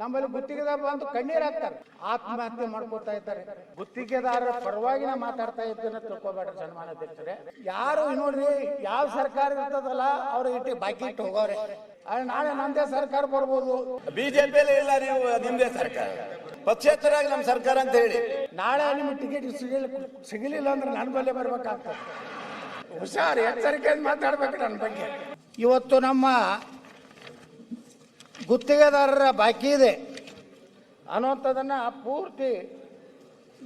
ನಮ್ಮಲ್ಲಿ ಗುತ್ತಿಗೆದಾರ ಬಂದು ಕಣ್ಣೀರ್ ಹಾಕ್ತಾರೆ, ಆತ್ಮಹತ್ಯೆ ಮಾಡ್ಕೊತಾ ಇದ್ದಾರೆ. ಗುತ್ತಿಗೆದಾರರ ಪರವಾಗಿನ ಮಾತಾಡ್ತಾ ಇದ್ದೇನೆ ತಿಳ್ಕೊಬೇಡ್ರಿ ಸನ್ಮಾನ ಅಧ್ಯಕ್ಷರೇ. ಯಾರು ನೋಡ್ರಿ ಯಾವ ಸರ್ಕಾರ ಇರ್ತದಲ್ಲ ಅವ್ರ ಇಟ್ಟು ಬಾಕಿ ಇಟ್ಟು ಹೋಗೋರೆ. ನಾಳೆ ನಮ್ದೇ ಸರ್ಕಾರ ಬರ್ಬೋದು. ಬಿಜೆಪಿಯಲ್ಲಿ ಇಲ್ಲ, ನೀವು ನಿಮ್ದೇ ಸರ್ಕಾರ, ಪಕ್ಷೇತರಾಗಿ ನಮ್ಮ ಸರ್ಕಾರ ಅಂತ ಹೇಳಿ. ನಾಳೆ ನಿಮ್ಗೆ ಟಿಕೆಟ್ ಸಿಗಲಿಲ್ಲ ಅಂದ್ರೆ ನನ್ನ ಬಲ್ಲೆ ಬರ್ಬೇಕಾಗ್ತದೆ. ಹುಷಾರು, ಎಚ್ಚರಿಕೆ ಮಾತಾಡ್ಬೇಕು ನನ್ನ ಬಗ್ಗೆ. ಇವತ್ತು ನಮ್ಮ ಗುತ್ತಿಗೆದಾರರ ಬಾಕಿ ಇದೆ ಅನ್ನುವಂಥದ್ದನ್ನು ಪೂರ್ತಿ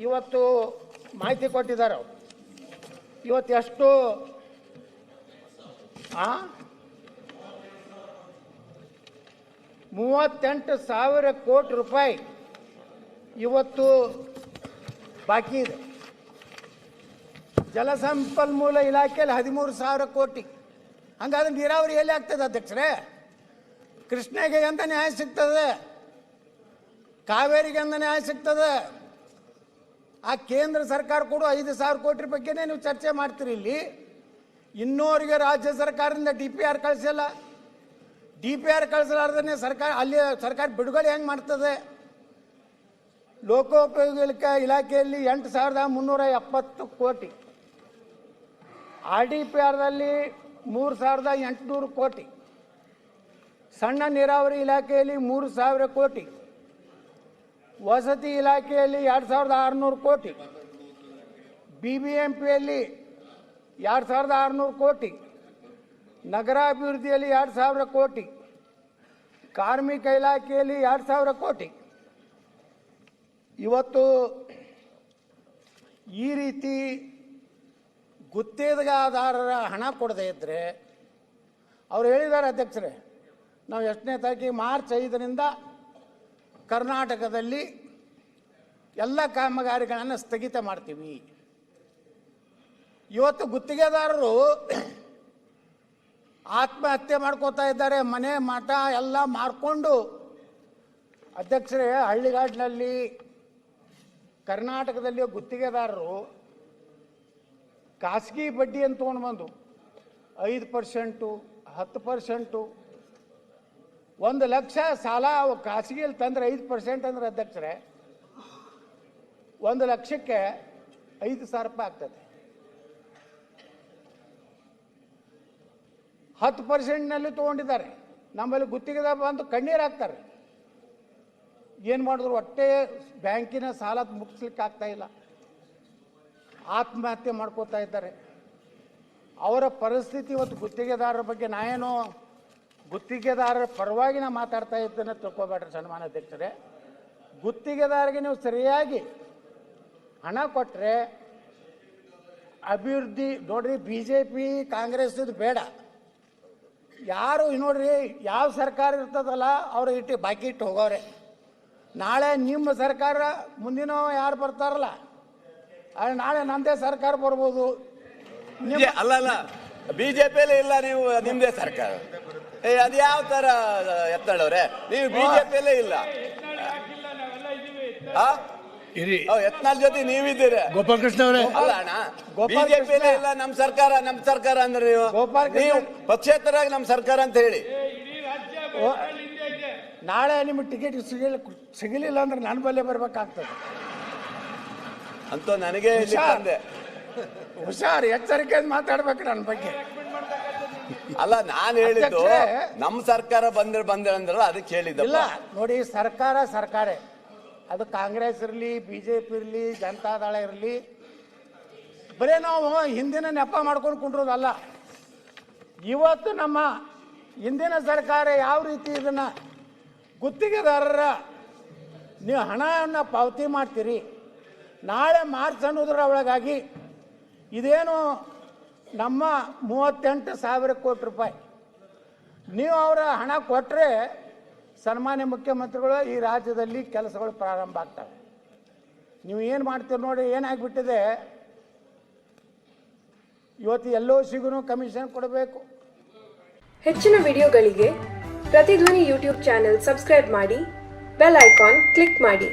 ಇವತ್ತು ಮಾಹಿತಿ ಕೊಟ್ಟಿದ್ದಾರೆ. ಇವತ್ತು ಎಷ್ಟು 38,000 ಕೋಟಿ ರೂಪಾಯಿ ಇವತ್ತು ಬಾಕಿ ಇದೆ. ಜಲಸಂಪನ್ಮೂಲ ಇಲಾಖೆಯಲ್ಲಿ 13,000 ಕೋಟಿ. ಹಂಗಾದ್ರೆ ನೀರಾವರಿ ಎಲ್ಲಿ ಆಗ್ತದೆ ಅಧ್ಯಕ್ಷರೇ? ಕೃಷ್ಣಗೆ ಎಂತ ನ್ಯಾಯ ಸಿಗ್ತದೆ? ಕಾವೇರಿಗೆ ಎಂತ ನ್ಯಾಯ ಸಿಗ್ತದೆ? ಆ ಕೇಂದ್ರ ಸರ್ಕಾರ ಕೂಡ 5,000 ಕೋಟಿ ಬಗ್ಗೆನೇ ನೀವು ಚರ್ಚೆ ಮಾಡ್ತೀರಿ. ಇಲ್ಲಿ ಇನ್ನೋರಿಗೆ ರಾಜ್ಯ ಸರ್ಕಾರದಿಂದ DPR ಕಳಿಸಿಲ್ಲ. DPR ಕಳಿಸಲಾರ್ದೇ ಸರ್ಕಾರ ಅಲ್ಲಿ ಸರ್ಕಾರ ಬಿಡುಗಡೆ ಹೆಂಗೆ ಮಾಡ್ತದೆ? ಲೋಕೋಪಯೋಗಿ ಇಲಾಖೆಯಲ್ಲಿ 8,370 ಕೋಟಿ, RDPRದಲ್ಲಿ 3,800 ಕೋಟಿ, ಸಣ್ಣ ನೀರಾವರಿ ಇಲಾಖೆಯಲ್ಲಿ 3,000 ಕೋಟಿ, ವಸತಿ ಇಲಾಖೆಯಲ್ಲಿ 2,600 ಕೋಟಿ, BBMPಯಲ್ಲಿ 2,600 ಕೋಟಿ, ನಗರಾಭಿವೃದ್ಧಿಯಲ್ಲಿ 2,000 ಕೋಟಿ, ಕಾರ್ಮಿಕ ಇಲಾಖೆಯಲ್ಲಿ 2,000 ಕೋಟಿ. ಇವತ್ತು ಈ ರೀತಿ ಗುತ್ತಿಗೆದಾರರ ಹಣ ಕೊಡದೇ ಇದ್ದರೆ, ಅವ್ರು ಹೇಳಿದ್ದಾರೆ ಅಧ್ಯಕ್ಷರೇ, ನಾವು 8ನೇ ತಾರೀಕಿಗೆ ಮಾರ್ಚ್ 5ರಿಂದ ಕರ್ನಾಟಕದಲ್ಲಿ ಎಲ್ಲ ಕಾಮಗಾರಿಗಳನ್ನು ಸ್ಥಗಿತ ಮಾಡ್ತೀವಿ. ಇವತ್ತು ಗುತ್ತಿಗೆದಾರರು ಆತ್ಮಹತ್ಯೆ ಮಾಡ್ಕೋತಾ ಇದ್ದಾರೆ. ಮನೆ ಮಠ ಎಲ್ಲ ಮಾರ್ಕೊಂಡು ಅಧ್ಯಕ್ಷರೇ, ಹಳ್ಳಿಗಾಡಿನಲ್ಲಿ ಕರ್ನಾಟಕದಲ್ಲಿ ಗುತ್ತಿಗೆದಾರರು ಖಾಸಗಿ ಬಡ್ಡಿ ಅಂತ ತೊಗೊಂಡು ಬಂದು 5%, 10%, 1 ಲಕ್ಷ ಸಾಲ ಖಾಸಗಿಯಲ್ಲಿ ತಂದ್ರೆ 5% ಅಂದ್ರೆ ಅಧ್ಯಕ್ಷರೇ 1 ಲಕ್ಷಕ್ಕೆ 5,000 ರೂಪಾಯಿ ಆಗ್ತದೆ. 10%ನಲ್ಲಿ ತೊಗೊಂಡಿದ್ದಾರೆ. ನಮ್ಮಲ್ಲಿ ಗುತ್ತಿಗೆದಾರ ಬಂದು ಕಣ್ಣೀರು ಹಾಕ್ತಾರೆ. ಏನು ಮಾಡಿದ್ರು ಒಟ್ಟೆ ಬ್ಯಾಂಕಿನ ಸಾಲ ಮುಗಿಸ್ಲಿಕ್ಕೆ ಆಗ್ತಾ ಇಲ್ಲ, ಆತ್ಮಹತ್ಯೆ ಮಾಡ್ಕೋತಾ ಇದ್ದಾರೆ. ಅವರ ಪರಿಸ್ಥಿತಿ ಇವತ್ತು ಗುತ್ತಿಗೆದಾರರ ಬಗ್ಗೆ ನಾನೇನೋ ಗುತ್ತಿಗೆದಾರರ ಪರವಾಗಿ ನಾ ಮಾತಾಡ್ತಾ ಇದ್ದೇನೆ ತಿಳ್ಕೊಬೇಡ್ರಿ ಸನ್ಮಾನ ಅಧ್ಯಕ್ಷರೇ. ಗುತ್ತಿಗೆದಾರರಿಗೆ ನೀವು ಸರಿಯಾಗಿ ಹಣ ಕೊಟ್ಟರೆ ಅಭಿವೃದ್ಧಿ ನೋಡ್ರಿ. BJP ಕಾಂಗ್ರೆಸ್ ಇದು ಬೇಡ. ಯಾರು ನೋಡ್ರಿ ಯಾವ ಸರ್ಕಾರ ಇರ್ತದಲ್ಲ ಅವ್ರ ಇಟ್ಟು ಬಾಕಿ ಇಟ್ಟು ಹೋಗೋರೆ. ನಾಳೆ ನಿಮ್ಮ ಸರ್ಕಾರ ಮುಂದಿನ ಯಾರು ಬರ್ತಾರಲ್ಲ ನಾಳೆ ನಮ್ಮದೇ ಸರ್ಕಾರ ಬರ್ಬೋದು. ಅಲ್ಲ, ಬಿಜೆಪಿಯಲ್ಲಿ ಇಲ್ಲ, ನೀವು ನಿಮ್ದೇ ಸರ್ಕಾರ. ಅದು ಯಾವ ತರ ಎತ್ತಳವ್ರೆ? ನೀವು ಬಿಜೆಪಿಯಲ್ಲೇ ಇಲ್ಲ, ಯತ್ನಾಳ್ ಜೊತೆ ನೀವಿದ್ದೀರಿ. ಗೋಪಾಲಕೃಷ್ಣ ಅವರೇ ಅಲ್ಲ ಅಣ್ಣ, ಬಿಜೆಪಿಯಲ್ಲೇ ಇಲ್ಲ ನಮ್ಮ ಸರ್ಕಾರ ಅಂದ್ರೆ ನೀವು ಪಕ್ಷೇತರಾಗಿ ನಮ್ಮ ಸರ್ಕಾರ ಅಂತ ಹೇಳಿ. ನಾಳೆ ನಿಮ್ಗೆ ಟಿಕೆಟ್ ಸಿಗಲಿಲ್ಲ ಅಂದ್ರೆ ನನ್ನ ಬಲ್ಲೆ ಬರ್ಬೇಕಾಗ್ತದೆ ಅಂತ ನನಗೆ ಹುಷಾರು, ಎಚ್ಚರಿಕೆ ಮಾತಾಡ್ಬೇಕು ನನ್ನ ಬಗ್ಗೆ. ಅಲ್ಲ, ನಾನು ಹೇಳಿದ್ದು ನಮ್ಮ ಸರ್ಕಾರ ಬಂದ್ರೆ ಅಂದ್ರಲ್ಲ, ಅದಕ್ಕೆ ಹೇಳಿದ್ದ. ಇಲ್ಲ ನೋಡಿ, ಸರ್ಕಾರ ಅದು ಕಾಂಗ್ರೆಸ್ ಇರಲಿ, BJP ಇರಲಿ, ಜನತಾದಳ ಇರಲಿ, ಬರೀ ನಾವು ಹಿಂದಿನ ನೆಪ ಮಾಡ್ಕೊಂಡು ಕುಂಡ್ರೋದಲ್ಲ. ಇವತ್ತು ನಮ್ಮ ಹಿಂದಿನ ಸರ್ಕಾರ ಯಾವ ರೀತಿ ಇದನ್ನ ಗುತ್ತಿಗೆದಾರರ ನೀವು ಹಣವನ್ನು ಪಾವತಿ ಮಾಡ್ತೀರಿ, ನಾಳೆ ಮಾರ್ಚ್ ಅನ್ನೋದರ ಒಳಗಾಗಿ ಇದೇನು ನಮ್ಮ 38,000 ಕೋಟಿ ರೂಪಾಯಿ ನೀವು ಅವರ ಹಣ ಕೊಟ್ಟರೆ ಸನ್ಮಾನ್ಯ ಮುಖ್ಯಮಂತ್ರಿಗಳು ಈ ರಾಜ್ಯದಲ್ಲಿ ಕೆಲಸಗಳು ಪ್ರಾರಂಭ ಆಗ್ತವೆ. ನೀವು ಏನು ಮಾಡ್ತೀರಿ ನೋಡಿ, ಏನಾಗ್ಬಿಟ್ಟಿದೆ ಇವತ್ತು LOCಗೂ ಕಮಿಷನ್ ಕೊಡಬೇಕು. ಹೆಚ್ಚಿನ ವಿಡಿಯೋಗಳಿಗೆ ಪ್ರತಿಧ್ವನಿ ಯೂಟ್ಯೂಬ್ ಚಾನೆಲ್ ಸಬ್ಸ್ಕ್ರೈಬ್ ಮಾಡಿ, ಬೆಲ್ ಐಕಾನ್ ಕ್ಲಿಕ್ ಮಾಡಿ.